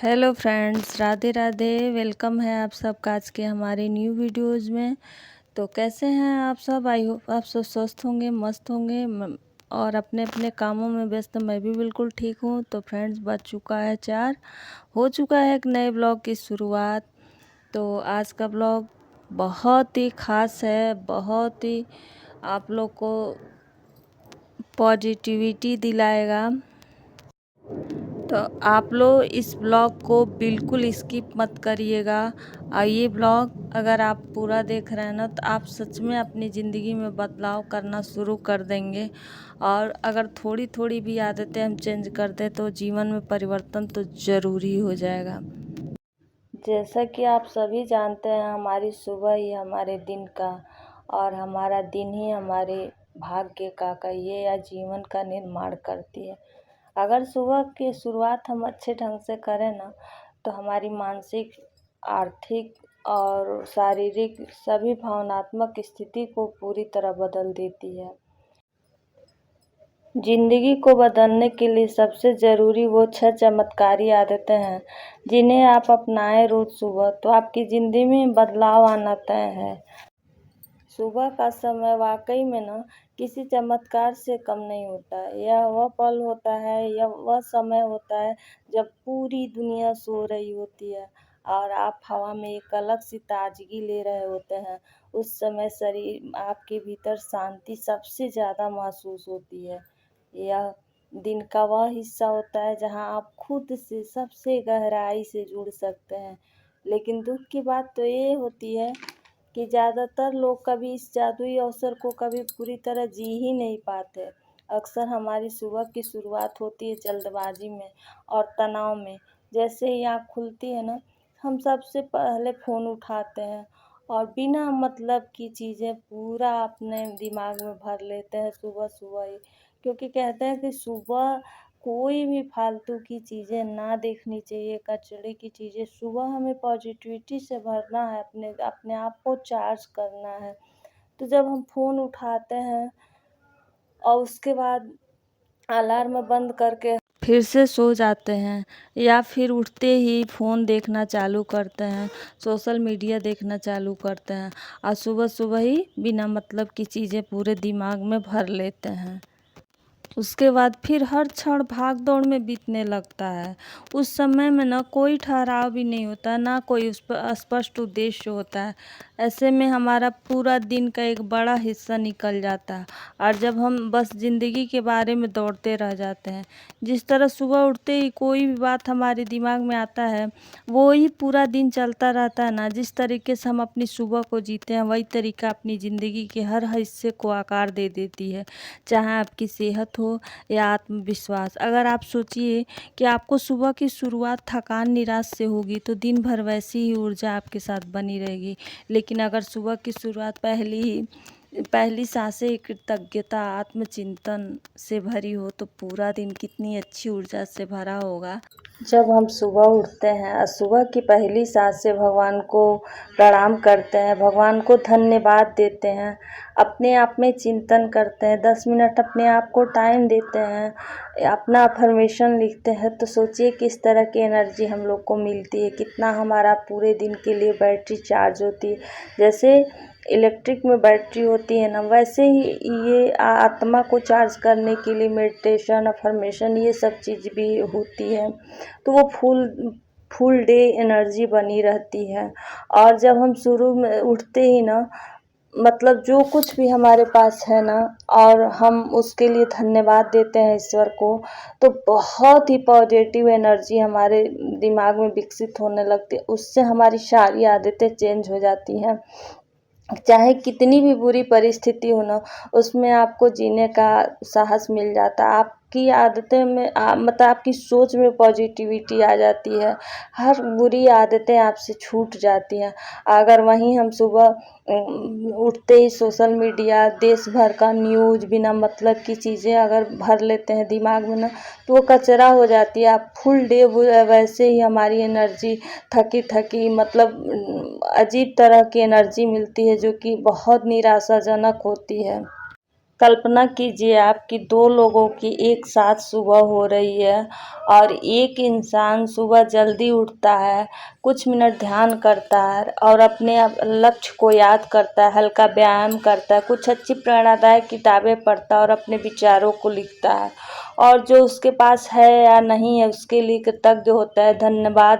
Hello friends, Radhe Radhe. Welcome है आप सबका आज के हमारे न्यू वीडियोज़ में। तो कैसे हैं आप सब? आई होप आप सब स्वस्थ होंगे, मस्त होंगे और अपने अपने कामों में व्यस्त। मैं भी बिल्कुल ठीक हूँ। तो फ्रेंड्स, बज चुका है 4, हो चुका है एक नए ब्लॉग की शुरुआत। तो आज का ब्लॉग बहुत ही ख़ास है, बहुत ही आप लोग को पॉजिटिविटी दिलाएगा। तो आप लोग इस ब्लॉग को बिल्कुल स्किप मत करिएगा। और ये ब्लॉग अगर आप पूरा देख रहे हैं ना, तो आप सच में अपनी ज़िंदगी में बदलाव करना शुरू कर देंगे। और अगर थोड़ी थोड़ी भी आदतें हम चेंज कर दें तो जीवन में परिवर्तन तो ज़रूरी हो जाएगा। जैसा कि आप सभी जानते हैं, हमारी सुबह ही हमारे दिन का और हमारा दिन ही हमारे भाग्य का कहिए या जीवन का निर्माण करती है। अगर सुबह की शुरुआत हम अच्छे ढंग से करें ना, तो हमारी मानसिक, आर्थिक और शारीरिक सभी भावनात्मक स्थिति को पूरी तरह बदल देती है। ज़िंदगी को बदलने के लिए सबसे ज़रूरी वो 6 चमत्कारी आदतें हैं, जिन्हें आप अपनाएं रोज़ सुबह, तो आपकी ज़िंदगी में बदलाव आना तय है। सुबह का समय वाकई में ना किसी चमत्कार से कम नहीं होता है। यह वह पल होता है, यह वह समय होता है जब पूरी दुनिया सो रही होती है और आप हवा में एक अलग सी ताजगी ले रहे होते हैं। उस समय शरीर आपके भीतर शांति सबसे ज़्यादा महसूस होती है। यह दिन का वह हिस्सा होता है जहां आप खुद से सबसे गहराई से जुड़ सकते हैं। लेकिन दुख की बात तो ये होती है कि ज़्यादातर लोग कभी इस जादुई अवसर को कभी पूरी तरह जी ही नहीं पाते। अक्सर हमारी सुबह की शुरुआत होती है जल्दबाजी में और तनाव में। जैसे ही आँख खुलती है ना, हम सबसे पहले फ़ोन उठाते हैं और बिना मतलब की चीज़ें पूरा अपने दिमाग में भर लेते हैं सुबह-सुबह ही। क्योंकि कहते हैं कि सुबह कोई भी फालतू की चीज़ें ना देखनी चाहिए, कचरे की चीज़ें। सुबह हमें पॉजिटिविटी से भरना है, अपने अपने आप को चार्ज करना है। तो जब हम फ़ोन उठाते हैं और उसके बाद अलार्म बंद करके फिर से सो जाते हैं, या फिर उठते ही फ़ोन देखना चालू करते हैं, सोशल मीडिया देखना चालू करते हैं और सुबह-सुबह ही बिना मतलब की चीज़ें पूरे दिमाग में भर लेते हैं। उसके बाद फिर हर क्षण भाग-दौड़ में बीतने लगता है। उस समय में ना कोई ठहराव भी नहीं होता, ना कोई उस पर स्पष्ट उद्देश्य होता है। ऐसे में हमारा पूरा दिन का एक बड़ा हिस्सा निकल जाता है और जब हम बस ज़िंदगी के बारे में दौड़ते रह जाते हैं। जिस तरह सुबह उठते ही कोई भी बात हमारे दिमाग में आता है, वो ही पूरा दिन चलता रहता है ना। जिस तरीके से हम अपनी सुबह को जीते हैं, वही तरीका अपनी ज़िंदगी के हर हिस्से को आकार दे देती है। चाहे आपकी सेहत हो या आत्मविश्वास। अगर आप सोचिए कि आपको सुबह की शुरुआत थकान, निराश से होगी, तो दिन भर वैसी ही ऊर्जा आपके साथ बनी रहेगी। लेकिन अगर सुबह की शुरुआत पहली सांसें कृतज्ञता, आत्मचिंतन से भरी हो, तो पूरा दिन कितनी अच्छी ऊर्जा से भरा होगा। जब हम सुबह उठते हैं और सुबह की पहली सांस से भगवान को प्रणाम करते हैं, भगवान को धन्यवाद देते हैं, अपने आप में चिंतन करते हैं, 10 मिनट अपने आप को टाइम देते हैं, अपना अफर्मेशन लिखते हैं, तो सोचिए किस तरह की एनर्जी हम लोग को मिलती है, कितना हमारा पूरे दिन के लिए बैटरी चार्ज होती है। जैसे इलेक्ट्रिक में बैटरी होती है ना, वैसे ही ये आत्मा को चार्ज करने के लिए मेडिटेशन, अफर्मेशन, ये सब चीज़ भी होती है। तो वो फुल डे एनर्जी बनी रहती है। और जब हम शुरू में उठते ही ना, मतलब जो कुछ भी हमारे पास है ना, और हम उसके लिए धन्यवाद देते हैं ईश्वर को, तो बहुत ही पॉजिटिव एनर्जी हमारे दिमाग में विकसित होने लगती है। उससे हमारी सारी आदतें चेंज हो जाती हैं। चाहे कितनी भी बुरी परिस्थिति हो ना, उसमें आपको जीने का साहस मिल जाता है। आपकी आदतें में मतलब आपकी सोच में पॉजिटिविटी आ जाती है। हर बुरी आदतें आपसे छूट जाती हैं। अगर वहीं हम सुबह उठते ही सोशल मीडिया, देश भर का न्यूज़, बिना मतलब की चीज़ें अगर भर लेते हैं दिमाग में ना, तो वो कचरा हो जाती है। आप फुल डे वैसे ही हमारी एनर्जी थकी-थकी, मतलब अजीब तरह की एनर्जी मिलती है, जो कि बहुत निराशाजनक होती है। कल्पना कीजिए आपकी दो लोगों की एक साथ सुबह हो रही है और एक इंसान सुबह जल्दी उठता है, कुछ मिनट ध्यान करता है और अपने लक्ष्य को याद करता है, हल्का व्यायाम करता है, कुछ अच्छी प्रेरणादायक किताबें पढ़ता है और अपने विचारों को लिखता है, और जो उसके पास है या नहीं है उसके लिए कृतज्ञ होता है, धन्यवाद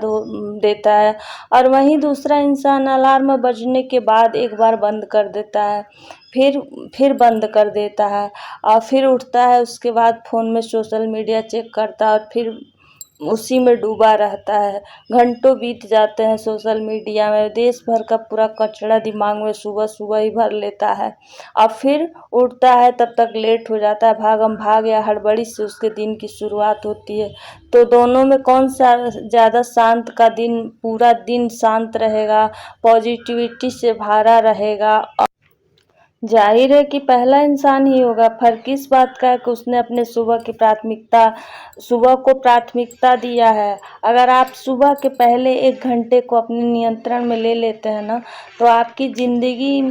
देता है। और वहीं दूसरा इंसान अलार्म बजने के बाद एक बार बंद कर देता है, फिर बंद कर देता है और फिर उठता है, उसके बाद फ़ोन में सोशल मीडिया चेक करता है और फिर उसी में डूबा रहता है। घंटों बीत जाते हैं सोशल मीडिया में, देश भर का पूरा कचरा दिमाग में सुबह सुबह ही भर लेता है और फिर उठता है तब तक लेट हो जाता है, भागम भाग या हड़बड़ी से उसके दिन की शुरुआत होती है। तो दोनों में कौन सा ज़्यादा शांत का दिन, पूरा दिन शांत रहेगा, पॉजिटिविटी से भरा रहेगा? जाहिर है कि पहला इंसान ही होगा। फ़र्क इस बात का है कि उसने अपने सुबह को प्राथमिकता दिया है। अगर आप सुबह के पहले 1 घंटे को अपने नियंत्रण में ले लेते हैं ना, तो आपकी ज़िंदगी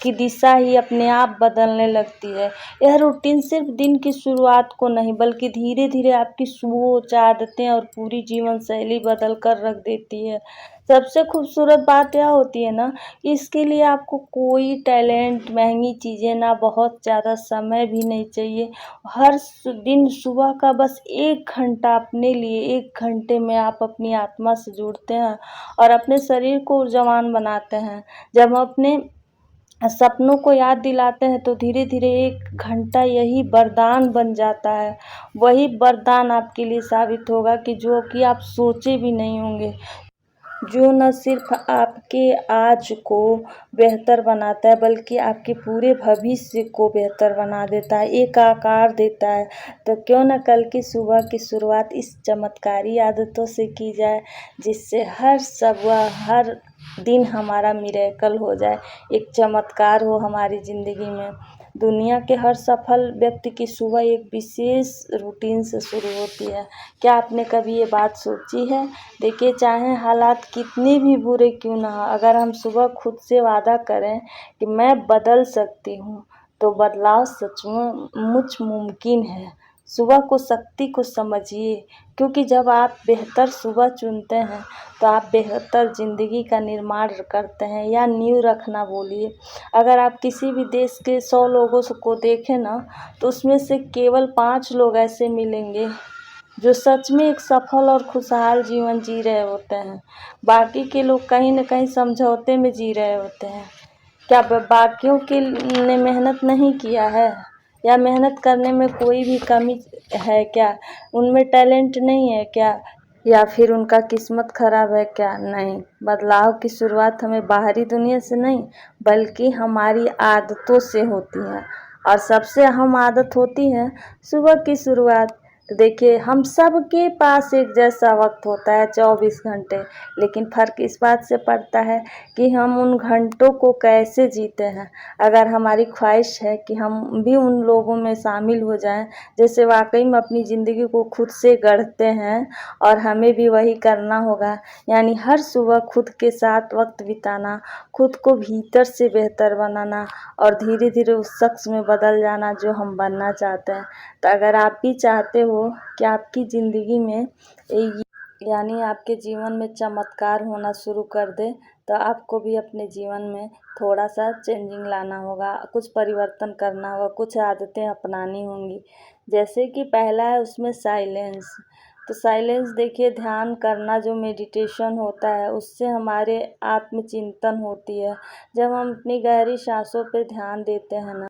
की दिशा ही अपने आप बदलने लगती है। यह रूटीन सिर्फ दिन की शुरुआत को नहीं, बल्कि धीरे धीरे आपकी सोच, आदतें और पूरी जीवन शैली बदल कर रख देती है। सबसे खूबसूरत बात यह होती है ना कि इसके लिए आपको कोई टैलेंट, महंगी चीज़ें, ना बहुत ज़्यादा समय भी नहीं चाहिए। हर दिन सुबह का बस 1 घंटा अपने लिए, 1 घंटे में आप अपनी आत्मा से जुड़ते हैं और अपने शरीर को ऊर्जावान बनाते हैं। जब हम अपने सपनों को याद दिलाते हैं तो धीरे धीरे 1 घंटा यही वरदान बन जाता है। वही वरदान आपके लिए साबित होगा कि जो कि आप सोचे भी नहीं होंगे, जो न सिर्फ आपके आज को बेहतर बनाता है बल्कि आपके पूरे भविष्य को बेहतर बना देता है, एक आकार देता है। तो क्यों न कल की सुबह की शुरुआत इस चमत्कारी आदतों से की जाए, जिससे हर सुबह, हर दिन हमारा मिरेकल हो जाए, एक चमत्कार हो हमारी ज़िंदगी में। दुनिया के हर सफल व्यक्ति की सुबह एक विशेष रूटीन से शुरू होती है। क्या आपने कभी ये बात सोची है? देखिए, चाहे हालात कितने भी बुरे क्यों ना हो, अगर हम सुबह खुद से वादा करें कि मैं बदल सकती हूँ, तो बदलाव सचमुच मुमकिन है। सुबह को शक्ति को समझिए, क्योंकि जब आप बेहतर सुबह चुनते हैं तो आप बेहतर ज़िंदगी का निर्माण करते हैं, या नींव रखना बोलिए। अगर आप किसी भी देश के 100 लोगों को देखें ना, तो उसमें से केवल 5 लोग ऐसे मिलेंगे जो सच में एक सफल और खुशहाल जीवन जी रहे होते हैं। बाकी के लोग कहीं न कहीं समझौते में जी रहे होते हैं। क्या बाकियों के ने मेहनत नहीं किया है, या मेहनत करने में कोई भी कमी है क्या? उनमें टैलेंट नहीं है क्या, या फिर उनका किस्मत खराब है क्या? नहीं, बदलाव की शुरुआत हमें बाहरी दुनिया से नहीं, बल्कि हमारी आदतों से होती है। और सबसे अहम आदत होती है सुबह की शुरुआत। तो देखिए, हम सब के पास एक जैसा वक्त होता है, 24 घंटे, लेकिन फ़र्क इस बात से पड़ता है कि हम उन घंटों को कैसे जीते हैं। अगर हमारी ख्वाहिश है कि हम भी उन लोगों में शामिल हो जाएं, जैसे वाकई में अपनी ज़िंदगी को खुद से गढ़ते हैं, और हमें भी वही करना होगा। यानी हर सुबह खुद के साथ वक्त बिताना, खुद को भीतर से बेहतर बनाना और धीरे धीरे उस शख्स में बदल जाना जो हम बनना चाहते हैं। तो अगर आप भी चाहते हो कि आपकी ज़िंदगी में यानी आपके जीवन में चमत्कार होना शुरू कर दे, तो आपको भी अपने जीवन में थोड़ा सा चेंजिंग लाना होगा, कुछ परिवर्तन करना होगा, कुछ आदतें अपनानी होंगी। जैसे कि पहला है उसमें साइलेंस। तो साइलेंस देखिए, ध्यान करना जो मेडिटेशन होता है, उससे हमारे आत्मचिंतन होती है। जब हम अपनी गहरी सांसों पे ध्यान देते हैं ना,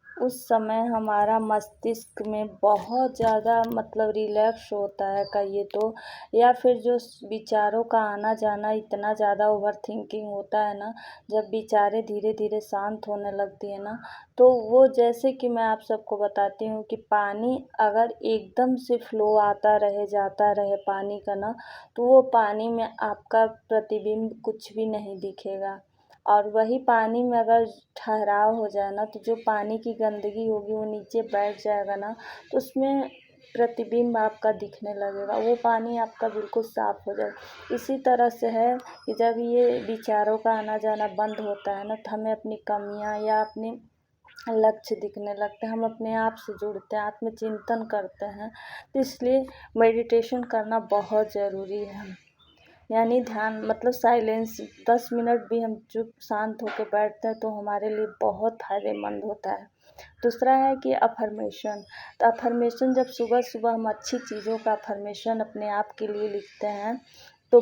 उस समय हमारा मस्तिष्क में बहुत ज़्यादा रिलैक्स होता है कहिए तो, या फिर जो विचारों का आना जाना इतना ज़्यादा ओवर थिंकिंग होता है ना, जब विचारें धीरे धीरे शांत होने लगती है ना, तो वो जैसे कि मैं आप सबको बताती हूँ कि पानी अगर एकदम से फ्लो आता रहे, जाता रहे पानी का ना, तो वो पानी में आपका प्रतिबिंब कुछ भी नहीं दिखेगा। और वही पानी में अगर ठहराव हो जाए ना, तो जो पानी की गंदगी होगी वो नीचे बैठ जाएगा ना, तो उसमें प्रतिबिंब आपका दिखने लगेगा, वो पानी आपका बिल्कुल साफ़ हो जाएगा। इसी तरह से है कि जब ये विचारों का आना जाना बंद होता है ना, तो हमें अपनी कमियां या अपनी लक्ष्य दिखने लगते हैं, हम अपने आप से जुड़ते हैं, आत्मचिंतन करते हैं। तो इसलिए मेडिटेशन करना बहुत ज़रूरी है। यानी ध्यान मतलब साइलेंस, 10 मिनट भी हम चुप शांत होकर बैठते हैं तो हमारे लिए बहुत फ़ायदेमंद होता है। दूसरा है कि अफ़र्मेशन। तो अफ़र्मेशन जब सुबह सुबह हम अच्छी चीज़ों का अफ़र्मेशन अपने आप के लिए लिखते हैं, तो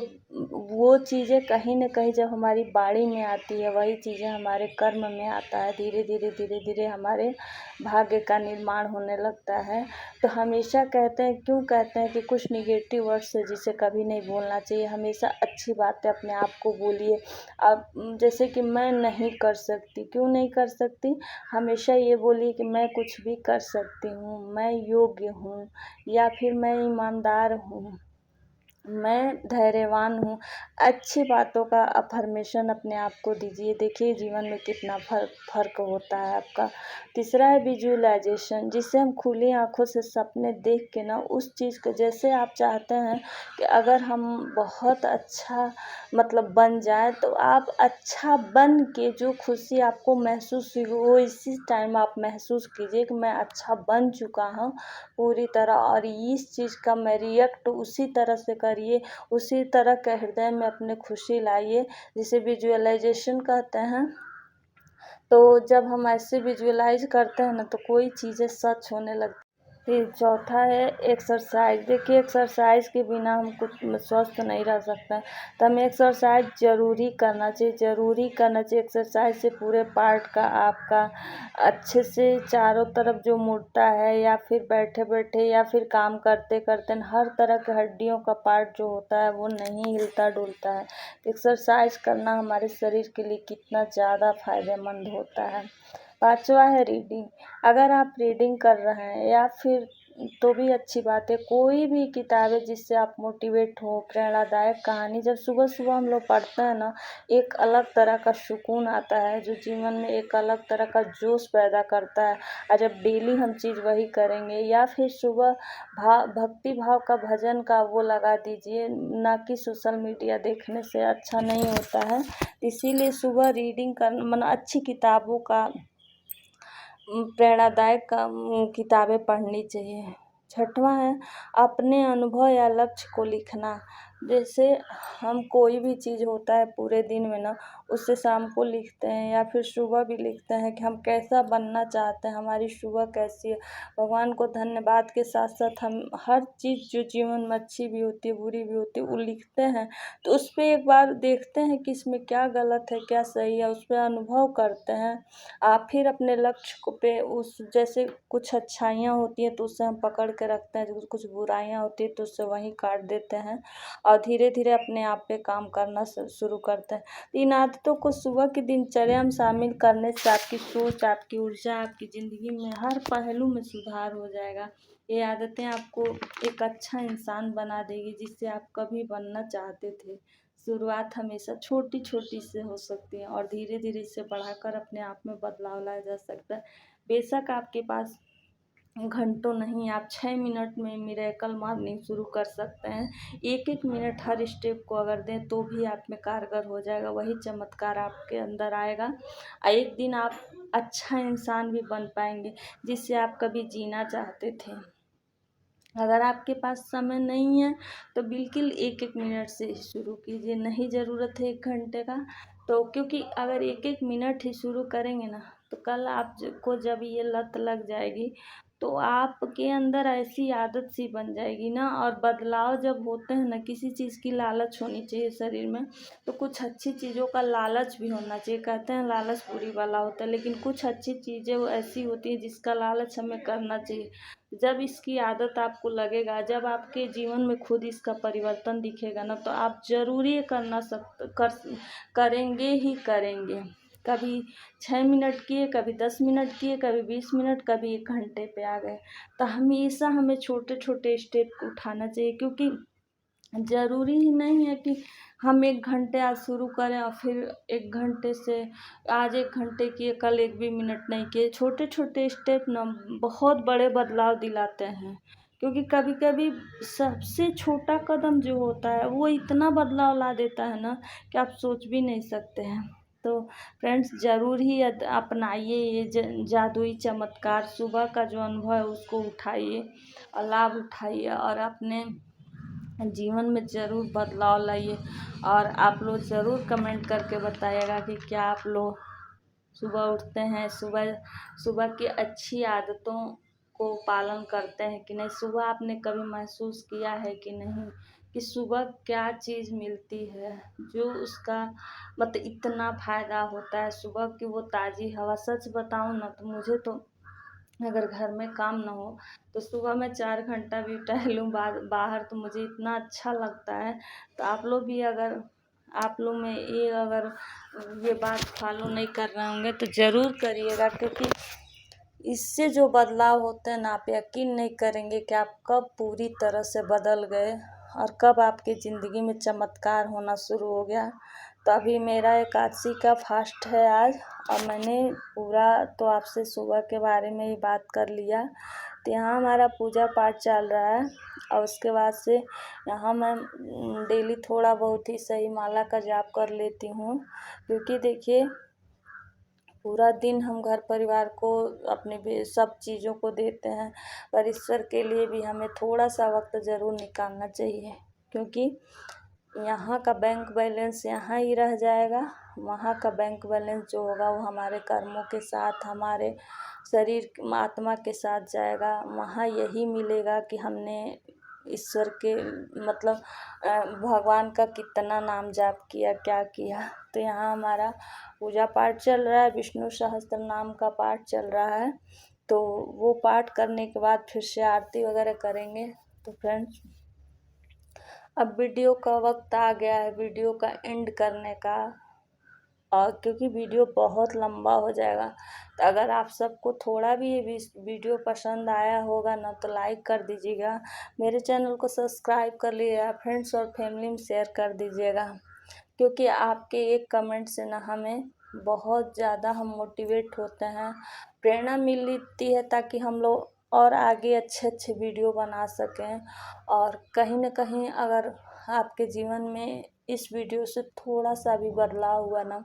वो चीज़ें कहीं न कहीं जब हमारी बाणी में आती है, वही चीज़ें हमारे कर्म में आता है। धीरे धीरे हमारे भाग्य का निर्माण होने लगता है। तो हमेशा कहते हैं, क्यों कहते हैं कि कुछ नेगेटिव वर्ड्स है जिसे कभी नहीं बोलना चाहिए, हमेशा अच्छी बातें अपने आप को बोलिए। अब जैसे कि मैं नहीं कर सकती, क्यों नहीं कर सकती? हमेशा ये बोलिए कि मैं कुछ भी कर सकती हूँ, मैं योग्य हूँ, या फिर मैं ईमानदार हूँ, मैं धैर्यवान हूँ। अच्छी बातों का अफ़र्मेशन अपने आप को दीजिए, देखिए जीवन में कितना फ़र्क होता है आपका। तीसरा है विजुअलाइज़ेशन, जिससे हम खुली आँखों से सपने देख के ना उस चीज़ को, जैसे आप चाहते हैं कि अगर हम बहुत अच्छा मतलब बन जाएँ, तो आप अच्छा बन के जो खुशी आपको महसूस हुई वो इसी टाइम आप महसूस कीजिए कि मैं अच्छा बन चुका हूँ पूरी तरह, और इस चीज़ का मैं रिएक्ट उसी तरह से करिए, उसी तरह के हृदय में अपने खुशी लाइए, जिसे विजुअलाइज़ेशन कहते हैं। तो जब हम ऐसे विजुअलाइज़ करते हैं ना, तो कोई चीज़ें सच होने लगती। फिर चौथा है एक्सरसाइज। देखिए एक्सरसाइज के बिना हम कुछ स्वस्थ नहीं रह सकते हैं, तो हमें एक्सरसाइज ज़रूरी करना चाहिए। एक्सरसाइज से पूरे पार्ट का आपका अच्छे से चारों तरफ जो मुड़ता है, या फिर बैठे बैठे या फिर काम करते करते हर तरह के हड्डियों का पार्ट जो होता है वो नहीं हिलता डुलता है। एक्सरसाइज करना हमारे शरीर के लिए कितना ज़्यादा फ़ायदेमंद होता है। पाँचवा है रीडिंग। अगर आप रीडिंग कर रहे हैं या फिर तो भी अच्छी बात है, कोई भी किताब है जिससे आप मोटिवेट हो, प्रेरणादायक कहानी जब सुबह सुबह हम लोग पढ़ते हैं ना, एक अलग तरह का सुकून आता है जो जीवन में एक अलग तरह का जोश पैदा करता है। और जब डेली हम चीज़ वही करेंगे, या फिर सुबह भक्ति भाव का भजन का वो लगा दीजिए, ना कि सोशल मीडिया देखने से अच्छा नहीं होता है। इसीलिए सुबह रीडिंग करना मतलब अच्छी किताबों का प्रेरणादायक किताबें पढ़नी चाहिए। छठवां है अपने अनुभव या लक्ष्य को लिखना। जैसे हम कोई भी चीज़ होता है पूरे दिन में ना, उससे शाम को लिखते हैं या फिर सुबह भी लिखते हैं कि हम कैसा बनना चाहते हैं, हमारी सुबह कैसी है। भगवान को धन्यवाद के साथ साथ हम हर चीज़ जो जीवन में अच्छी भी होती है बुरी भी होती है वो लिखते हैं। तो उस पर एक बार देखते हैं कि इसमें क्या गलत है क्या सही है, उस पर अनुभव करते हैं। आप फिर अपने लक्ष्य को पे उस जैसे कुछ अच्छाइयाँ होती हैं तो उससे हम पकड़ के रखते हैं, जो कुछ बुराइयाँ होती हैं तो उससे वहीं काट देते हैं, और धीरे धीरे अपने आप पे काम करना शुरू करते हैं। इन आदतों को सुबह की दिनचर्या में शामिल करने से आपकी सोच, आपकी ऊर्जा, आपकी ज़िंदगी में हर पहलू में सुधार हो जाएगा। ये आदतें आपको एक अच्छा इंसान बना देगी, जिससे आप कभी बनना चाहते थे। शुरुआत हमेशा छोटी छोटी से हो सकती है और धीरे धीरे इसे बढ़ाकर अपने आप में बदलाव लाया जा सकता है। बेशक आपके पास घंटों नहीं, आप 6 मिनट में मिरेकल मॉर्निंग शुरू कर सकते हैं। एक एक मिनट हर स्टेप को अगर दें तो भी आप में कारगर हो जाएगा, वही चमत्कार आपके अंदर आएगा। एक दिन आप अच्छा इंसान भी बन पाएंगे जिससे आप कभी जीना चाहते थे। अगर आपके पास समय नहीं है तो बिल्कुल एक एक मिनट से ही शुरू कीजिए, नहीं ज़रूरत है 1 घंटे का। तो क्योंकि अगर एक एक मिनट ही शुरू करेंगे ना, तो कल आपको जब ये लत लग जाएगी तो आपके अंदर ऐसी आदत सी बन जाएगी ना। और बदलाव जब होते हैं ना, किसी चीज़ की लालच होनी चाहिए शरीर में, तो कुछ अच्छी चीज़ों का लालच भी होना चाहिए। कहते हैं लालच बुरी वाला होता है, लेकिन कुछ अच्छी चीज़ें वो ऐसी होती हैं जिसका लालच हमें करना चाहिए। जब इसकी आदत आपको लगेगा, जब आपके जीवन में खुद इसका परिवर्तन दिखेगा ना, तो आप ज़रूर ये करेंगे ही करेंगे। कभी 6 मिनट किए, कभी 10 मिनट किए, कभी 20 मिनट, कभी 1 घंटे पे आ गए। तो हमेशा हमें छोटे छोटे स्टेप उठाना चाहिए, क्योंकि ज़रूरी ही नहीं है कि हम 1 घंटे आज शुरू करें और फिर 1 घंटे से आज 1 घंटे किए, कल 1 भी मिनट नहीं किए। छोटे छोटे स्टेप ना बहुत बड़े बदलाव दिलाते हैं, क्योंकि कभी कभी सबसे छोटा कदम जो होता है वो इतना बदलाव ला देता है ना कि आप सोच भी नहीं सकते हैं। तो फ्रेंड्स ज़रूर ही अपनाइए ये जादुई चमत्कार। सुबह का जो अनुभव है उसको उठाइए और लाभ उठाइए और अपने जीवन में ज़रूर बदलाव लाइए। और आप लोग ज़रूर कमेंट करके बताइएगा कि क्या आप लोग सुबह उठते हैं, सुबह सुबह की अच्छी आदतों को पालन करते हैं कि नहीं। सुबह आपने कभी महसूस किया है कि नहीं कि सुबह क्या चीज़ मिलती है जो उसका मतलब इतना फ़ायदा होता है सुबह की वो ताज़ी हवा। सच बताऊँ ना तो मुझे तो अगर घर में काम ना हो तो सुबह मैं 4 घंटा भी टहलूँ बाहर तो मुझे इतना अच्छा लगता है। तो आप लोग भी अगर आप लोग में ये अगर ये बात फॉलो नहीं कर रहे होंगे तो ज़रूर करिएगा, क्योंकि इससे जो बदलाव होते हैं ना आप यकीन नहीं करेंगे कि आप कब पूरी तरह से बदल गए और कब आपकी ज़िंदगी में चमत्कार होना शुरू हो गया। तो अभी मेरा एकादशी का फास्ट है आज और मैंने पूरा तो आपसे सुबह के बारे में ही बात कर लिया। तो यहाँ हमारा पूजा पाठ चल रहा है और उसके बाद से यहाँ मैं डेली थोड़ा बहुत ही सही माला का जाप कर लेती हूँ, क्योंकि देखिए पूरा दिन हम घर परिवार को अपने सब चीज़ों को देते हैं, पर ईश्वर के लिए भी हमें थोड़ा सा वक्त ज़रूर निकालना चाहिए, क्योंकि यहाँ का बैंक बैलेंस यहाँ ही रह जाएगा। वहाँ का बैंक बैलेंस जो होगा वो हमारे कर्मों के साथ हमारे शरीर आत्मा के साथ जाएगा। वहाँ यही मिलेगा कि हमने ईश्वर के मतलब भगवान का कितना नाम जाप किया, क्या किया। तो यहाँ हमारा पूजा पाठ चल रहा है, विष्णु सहस्त्र नाम का पाठ चल रहा है। तो वो पाठ करने के बाद फिर से आरती वगैरह करेंगे। तो फ्रेंड्स अब वीडियो का वक्त आ गया है वीडियो का एंड करने का, और क्योंकि वीडियो बहुत लंबा हो जाएगा। तो अगर आप सबको थोड़ा भी ये वीडियो पसंद आया होगा ना तो लाइक कर दीजिएगा, मेरे चैनल को सब्सक्राइब कर लीजिएगा, फ्रेंड्स और फैमिली में शेयर कर दीजिएगा, क्योंकि आपके एक कमेंट से ना हमें बहुत ज़्यादा हम मोटिवेट होते हैं, प्रेरणा मिलती है ताकि हम लोग और आगे अच्छे अच्छे वीडियो बना सकें। और कहीं ना कहीं अगर आपके जीवन में इस वीडियो से थोड़ा सा भी बदलाव हुआ ना,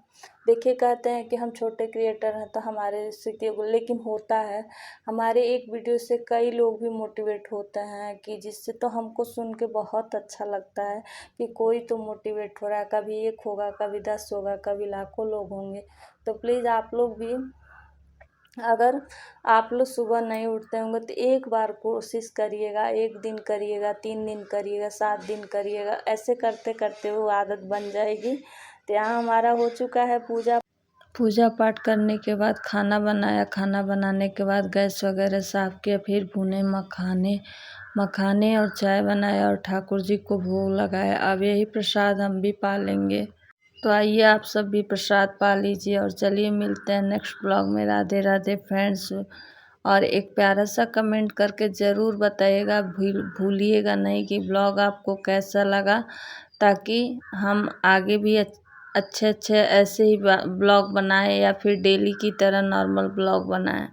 देखिए कहते हैं कि हम छोटे क्रिएटर हैं तो हमारे से लेकिन होता है हमारे एक वीडियो से कई लोग भी मोटिवेट होते हैं, कि जिससे तो हमको सुन के बहुत अच्छा लगता है कि कोई तो मोटिवेट हो रहा है। कभी 1 होगा, कभी 10 होगा, कभी लाखों लोग होंगे। तो प्लीज़ आप लोग भी, अगर आप लोग सुबह नहीं उठते होंगे तो एक बार कोशिश करिएगा, 1 दिन करिएगा, 3 दिन करिएगा, 7 दिन करिएगा, ऐसे करते करते वो आदत बन जाएगी। तो यहाँ हमारा हो चुका है पूजा पाठ करने के बाद खाना बनाया, खाना बनाने के बाद गैस वगैरह साफ़ किया, फिर भुने मखाने और चाय बनाया और ठाकुर जी को भोग लगाया। अब यही प्रसाद हम भी पा लेंगे। तो आइए आप सब भी प्रसाद पा लीजिए और चलिए मिलते हैं नेक्स्ट ब्लॉग में। राधे राधे फ्रेंड्स, और एक प्यारा सा कमेंट करके ज़रूर बताइएगा, भूलिएगा नहीं कि ब्लॉग आपको कैसा लगा, ताकि हम आगे भी अच्छे अच्छे ऐसे ही ब्लॉग बनाएं या फिर डेली की तरह नॉर्मल ब्लॉग बनाएं।